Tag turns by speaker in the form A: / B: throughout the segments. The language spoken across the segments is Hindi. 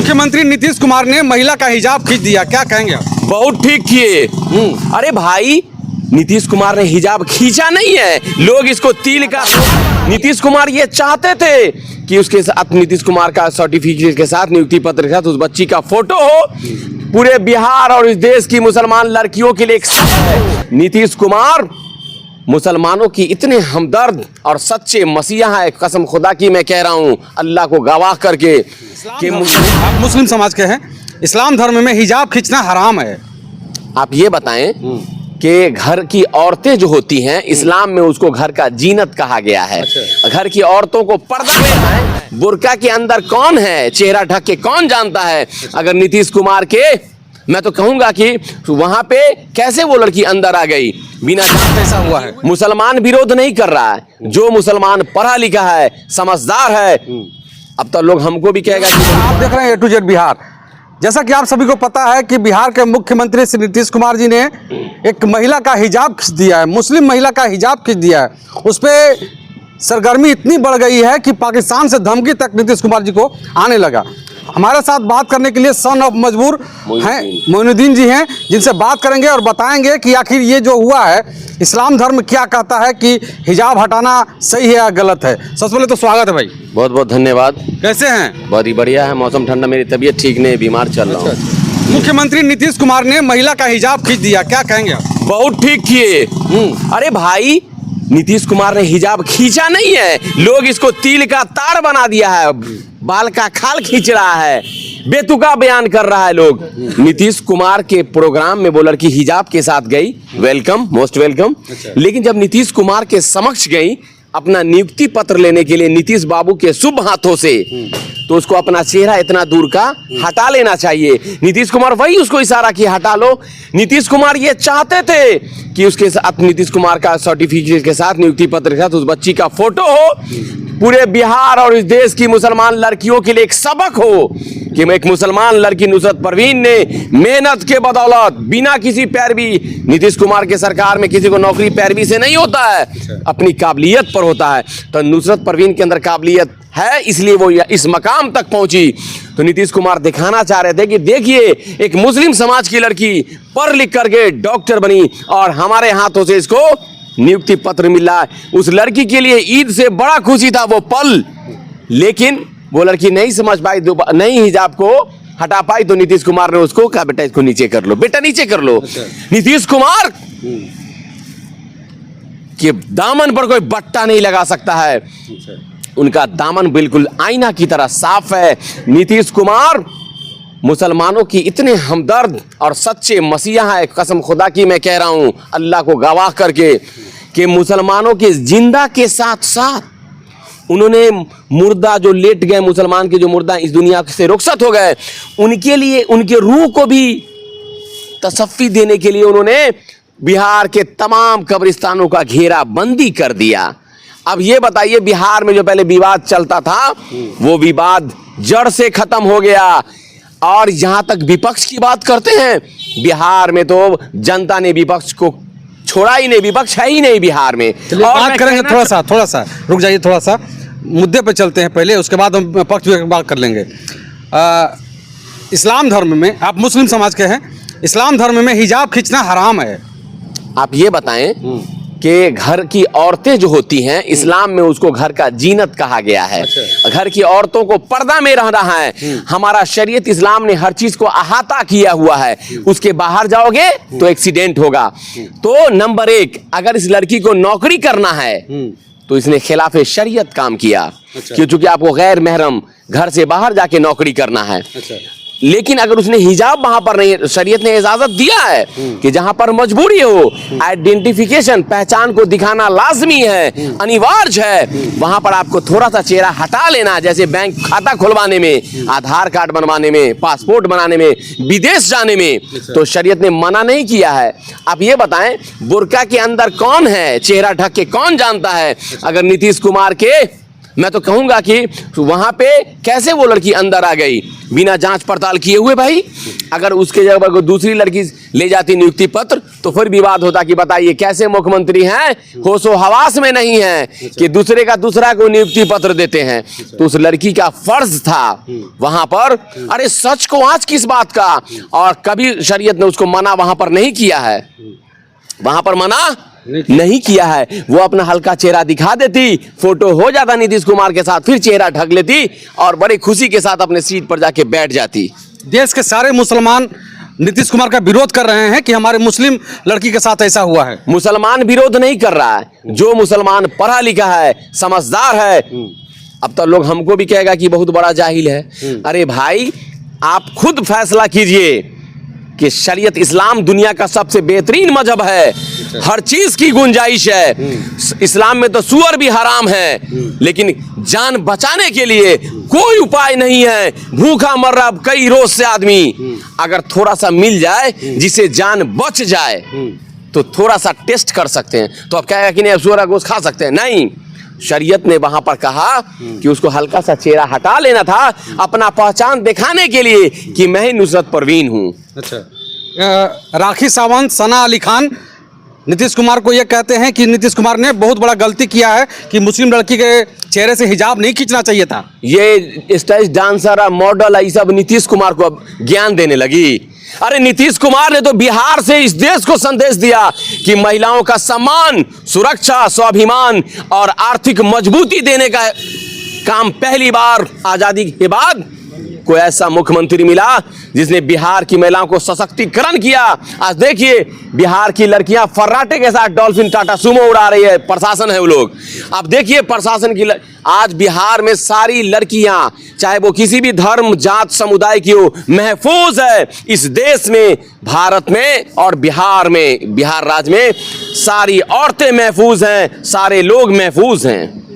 A: मुख्यमंत्री नीतीश कुमार ने महिला का हिजाब खींच दिया, क्या कहेंगे आप?
B: बहुत ठीक किए। अरे भाई, नीतीश कुमार ने हिजाब खींचा नहीं है, लोग इसको तिल का। नीतीश कुमार ये चाहते थे कि उसके साथ नीतीश कुमार का सर्टिफिकेट के साथ, नियुक्ति पत्र के साथ उस बच्ची का फोटो हो। पूरे बिहार और इस देश की मुसलमान लड़कियों के लिए एक सबक है। नीतीश कुमार मुसलमानों की इतने हमदर्द और सच्चे मसीहा है, कसम खुदा की मैं कह रहा हूँ, अल्लाह को गवाह करके कि
A: आप मुस्लिम समाज के हैं, इस्लाम धर्म में हिजाब खींचना हराम है।
B: आप ये बताएं कि घर की औरतें जो होती हैं, इस्लाम में उसको घर का जीनत कहा गया है। घर की औरतों को पर्दा में है। बुर्का के अंदर कौन है, चेहरा ढक के कौन जानता है? अगर नीतीश कुमार के, मैं तो कहूंगा कि वहां पे कैसे वो लड़की अंदर आ गई बिना जांच?
A: ऐसा हुआ है।
B: मुसलमान विरोध नहीं कर रहा है, जो मुसलमान पढ़ा लिखा है, समझदार है। अब तो लोग हमको भी कहेगा कि
A: आप देख रहे हैं A to Z बिहार। जैसा कि आप सभी को पता है कि बिहार के मुख्यमंत्री श्री नीतीश कुमार जी ने एक महिला का हिजाब खींच दिया है, मुस्लिम महिला का हिजाब खींच दिया है। उस पर सरगर्मी इतनी बढ़ गई है कि पाकिस्तान से धमकी तक नीतीश कुमार जी को आने लगा। हमारे साथ बात करने के लिए सन ऑफ मजबूर हैं मोइनुद्दीन जी हैं, जिनसे बात करेंगे और बताएंगे कि आखिर ये जो हुआ है, इस्लाम धर्म क्या कहता है कि हिजाब हटाना सही है या गलत है। सबसे पहले तो स्वागत है भाई।
B: बहुत बहुत धन्यवाद।
A: कैसे हैं?
B: बहुत ही बढ़िया है, मौसम ठंडा, मेरी तबीयत ठीक नहीं, बीमार चल रहा हूँ।
A: मुख्यमंत्री नीतीश कुमार ने महिला का हिजाब खींच दिया, क्या कहेंगे आप?
B: बहुत ठीक किए। अरे भाई, नीतीश कुमार ने हिजाब खींचा नहीं है, लोग इसको तिल का तार बना दिया है, बाल का खाल खींच रहा है, बेतुका बयान कर रहा है लोग। नीतीश कुमार के प्रोग्राम में वो लड़की हिजाब के साथ गई, वेलकम, मोस्ट वेलकम। लेकिन जब नीतीश कुमार के समक्ष गई अपना नियुक्ति पत्र लेने के लिए नीतीश बाबू के शुभ हाथों से, तो उसको अपना चेहरा इतना दूर का हटा लेना चाहिए। नीतीश कुमार वही उसको इशारा किया, हटा लो। नीतीश कुमार ये चाहते थे कि उसके साथ, नीतीश कुमार का सर्टिफिकेट के साथ, नियुक्ति पत्र के साथ उस बच्ची का फोटो हो। पूरे बिहार और इस देश की मुसलमान लड़कियों के लिए एक सबक हो कि एक मुसलमान लड़की नुसरत परवीन ने मेहनत के बदौलत, बिना किसी पैरवी, नीतीश कुमार के सरकार में किसी को नौकरी पैरवी से नहीं होता है, अपनी काबिलियत पर होता है। तो नुसरत परवीन के अंदर काबिलियत है, इसलिए वो इस मकाम तक पहुंची। तो नीतीश कुमार दिखाना चाह रहे थे कि देखिए, एक मुस्लिम समाज की लड़की पढ़ लिख करके डॉक्टर बनी और हमारे हाथों से इसको नियुक्ति पत्र मिला। उस लड़की के लिए ईद से बड़ा खुशी था वो पल, लेकिन वो लड़की नहीं समझ पाई, नहीं हिजाब को हटा पाई। तो नीतीश कुमार ने उसको कहा, बेटा इसको नीचे कर लो, बेटा नीचे कर लो। नीतीश कुमार के दामन पर कोई बट्टा नहीं लगा सकता है, उनका दामन बिल्कुल आईना की तरह साफ है। नीतीश कुमार मुसलमानों की इतने हमदर्द और सच्चे मसीहा है, कसम खुदा की मैं कह रहा हूं, अल्लाह को गवाह करके कि मुसलमानों के जिंदा के साथ साथ उन्होंने मुर्दा जो लेट गए, मुसलमान के जो मुर्दा इस दुनिया से रुखसत हो गए, उनके लिए, उनके रूह को भी तसफ्फी देने के लिए उन्होंने बिहार के तमाम कब्रिस्तानों का घेरा बंदी कर दिया। अब ये बताइए, बिहार में जो पहले विवाद चलता था, वो विवाद जड़ से खत्म हो गया। और जहां तक विपक्ष की बात करते हैं, बिहार में तो जनता ने विपक्ष को छोड़ा ही नहीं, विपक्ष है ही नहीं बिहार में।
A: और बात करेंगे, थोड़ा सा रुक जाइए, थोड़ा सा मुद्दे पे चलते हैं पहले, उसके बाद हम पक्ष की बात कर लेंगे। इस्लाम धर्म में, आप मुस्लिम समाज के हैं, इस्लाम धर्म में हिजाब खींचना हराम है।
B: आप ये बताएं कि घर की औरतें जो होती हैं, इस्लाम में उसको घर का जीनत कहा गया है। घर की औरतों को पर्दा में रहना है। हमारा शरीयत इस्लाम ने हर चीज को अहाता किया हुआ है। उसके बाहर जाओगे तो एक्सीडेंट होगा। तो नंबर एक, अगर इस लड़की को नौकरी करना है तो इसने खिलाफ शरीयत काम किया, क्योंकि आपको गैर महरम घर से बाहर जाके नौकरी करना है। लेकिन अगर उसने हिजाब वहां पर नहीं, शरीयत ने इजाजत दिया है कि जहां पर मजबूरी हो, आइडेंटिफिकेशन, पहचान को दिखाना लाजमी है, अनिवार्य है, वहां पर आपको थोड़ा सा चेहरा हटा लेना, जैसे बैंक खाता खुलवाने में, आधार कार्ड बनवाने में, पासपोर्ट बनाने में, विदेश जाने में, तो शरीयत ने मना नहीं किया है। आप ये बताएं, बुर्का के अंदर कौन है, चेहरा ढक के कौन जानता है? अगर नीतीश कुमार के मैं तो कहूंगा कि वहां पे कैसे वो लड़की अंदर आ गई बिना जांच पड़ताल किए हुए भाई। अगर उसके जगह पर कोई दूसरी लड़की ले जाती नियुक्ति पत्र तो फिर विवाद होता कि बताइए कैसे मुख्यमंत्री हैं, होशो हवास में नहीं है कि दूसरे का दूसरा को नियुक्ति पत्र देते हैं। तो उस लड़की का फर्ज था वहां पर, अरे सच को आंच किस बात का, और कभी शरीयत ने उसको मना वहां पर नहीं किया है, वहां पर मना नहीं किया है। वो अपना हल्का चेहरा दिखा देती, फोटो हो जाता नीतीश कुमार के साथ, फिर चेहरा ढक लेती और बड़ी खुशी के साथ अपने सीट पर जाके बैठ जाती।
A: देश के सारे मुसलमान नीतीश कुमार का विरोध कर रहे हैं कि हमारे मुस्लिम लड़की के साथ ऐसा हुआ है।
B: मुसलमान विरोध नहीं कर रहा है, जो मुसलमान पढ़ा लिखा है, समझदार है। अब तो लोग हमको भी कहेगा कि बहुत बड़ा जाहिल है। अरे भाई आप खुद फैसला कीजिए कि शरीयत इस्लाम दुनिया का सबसे बेहतरीन मजहब है, हर चीज की गुंजाइश है। इस्लाम में तो सूअर भी हराम है, लेकिन जान बचाने के लिए कोई उपाय नहीं है। भूखा मर रहा कई रोज से आदमी, अगर थोड़ा सा मिल जाए जिसे जान बच जाए तो थोड़ा सा टेस्ट कर सकते हैं। तो अब क्या है कि नहीं सूअर का गोश्त खा सकते हैं? नहीं, शरीयत ने वहां पर कहा कि उसको हल्का सा चेहरा हटा लेना था अपना पहचान दिखाने के लिए कि मैं ही नुसरत परवीन हूं।
A: अच्छा, राखी सावंत, सना अली खान नीतीश कुमार को यह कहते हैं कि नीतीश कुमार ने बहुत बड़ा गलती किया है कि मुस्लिम लड़की के चेहरे से हिजाब नहीं खींचना चाहिए था।
B: ये स्टेज डांसर मॉडल ये सब नीतीश कुमार को अब ज्ञान देने लगी। अरे नीतीश कुमार ने तो बिहार से इस देश को संदेश दिया कि महिलाओं का सम्मान, सुरक्षा, स्वाभिमान और आर्थिक मजबूती देने का काम पहली बार आजादी के बाद कोई ऐसा मुख्यमंत्री मिला जिसने बिहार की महिलाओं को सशक्तिकरण किया। आज देखिए बिहार की लड़कियां फर्राटे के साथ डॉल्फिन टाटा सुमो उड़ा रही है, प्रशासन है वो लोग। अब देखिए प्रशासन की आज बिहार में सारी लड़कियां चाहे वो किसी भी धर्म जात समुदाय की हो महफूज है। इस देश में, भारत में और बिहार में, बिहार राज्य में सारी औरतें महफूज हैं, सारे लोग महफूज हैं।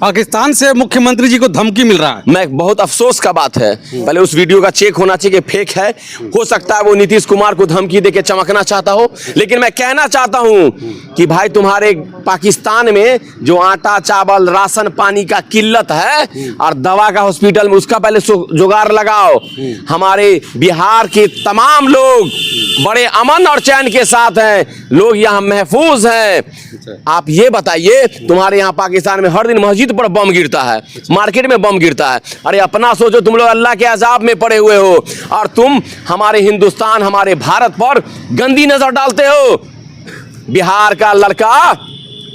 A: पाकिस्तान से मुख्यमंत्री जी को धमकी मिल रहा है।
B: मैं बहुत अफसोस का बात है, पहले उस वीडियो का चेक होना चाहिए, फेक है। हो सकता है वो नीतीश कुमार को धमकी देके चमकना चाहता हो, लेकिन मैं कहना चाहता हूं कि भाई तुम्हारे पाकिस्तान में जो आटा चावल राशन पानी का किल्लत है और दवा का हॉस्पिटल में उसका पहले जुगाड़ लगाओ। हमारे बिहार के तमाम लोग बड़े अमन और चैन के साथ हैं, लोग यहाँ महफूज हैं। आप ये बताइए तुम्हारे यहाँ पाकिस्तान में हर दिन मस्जिद पर बम गिरता है, मार्केट में बम गिरता है। अरे अपना सोचो, तुम लोग अल्लाह के अजाब में पड़े हुए हो और तुम हमारे हिंदुस्तान, हमारे भारत पर गंदी नजर डालते हो। बिहार का लड़का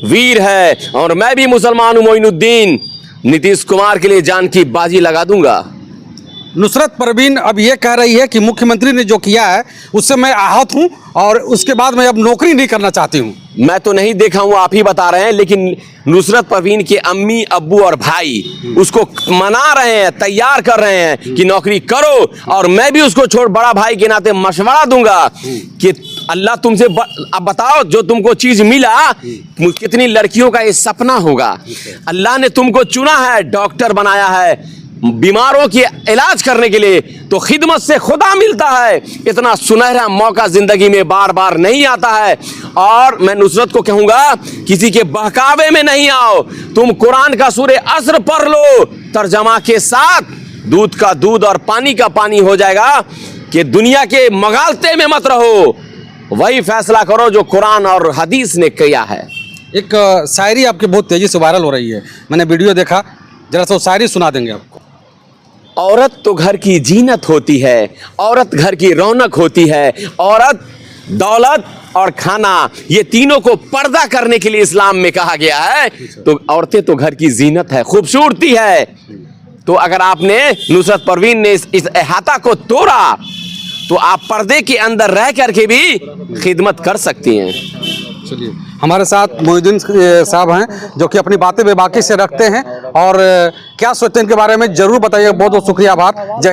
B: वीर है और मैं भी मुसलमान हूं, मोइनुद्दीन। नीतीश कुमार के लिए जान की बाजी लगा दूंगा।
A: नुसरत परवीन अब ये कह रही है कि मुख्यमंत्री ने जो किया है उससे मैं आहत हूं और उसके बाद मैं अब नौकरी नहीं करना चाहती हूं।
B: मैं तो नहीं देखा हूं, आप ही बता रहे हैं, लेकिन नुसरत परवीन के अम्मी अब्बू और भाई उसको मना रहे हैं, तैयार कर रहे हैं कि नौकरी करो। और मैं भी उसको छोड़ बड़ा भाई के नाते मशवरा दूंगा कि अल्लाह तुमसे अब बताओ जो तुमको चीज मिला, कितनी लड़कियों का ये सपना होगा। अल्लाह ने तुमको चुना है, डॉक्टर बनाया है बीमारों की इलाज करने के लिए, तो खिदमत से खुदा मिलता है। इतना सुनहरा मौका जिंदगी में बार बार नहीं आता है। और मैं नुसरत को कहूंगा किसी के बहकावे में नहीं आओ। तुम कुरान का सूरे असर पढ़ लो तर्जमा के साथ, दूध का दूध और पानी का पानी हो जाएगा कि दुनिया के मगालते में मत रहो, वही फैसला करो जो कुरान और हदीस ने किया है।
A: एक शायरी आपकी बहुत तेजी से वायरल हो रही है, मैंने वीडियो देखा, जरा सा शायरी सुना देंगे आपको।
B: औरत तो घर की जीनत होती है, औरत घर की रौनक होती है, औरत दौलत और खाना ये तीनों को पर्दा करने के लिए इस्लाम में कहा गया है। तो औरतें तो घर की जीनत है, खूबसूरती है। तो अगर आपने नुसरत परवीन ने इस अहाता को तोड़ा तो आप पर्दे के अंदर रह करके भी खिदमत कर सकती हैं।
A: चलिए, हमारे साथ मोहिउद्दीन साहब हैं जो कि अपनी बातें बेबाकी से रखते हैं और क्या सोचते हैं इनके बारे में जरूर बताइए। बहुत बहुत शुक्रिया, आभार, जय।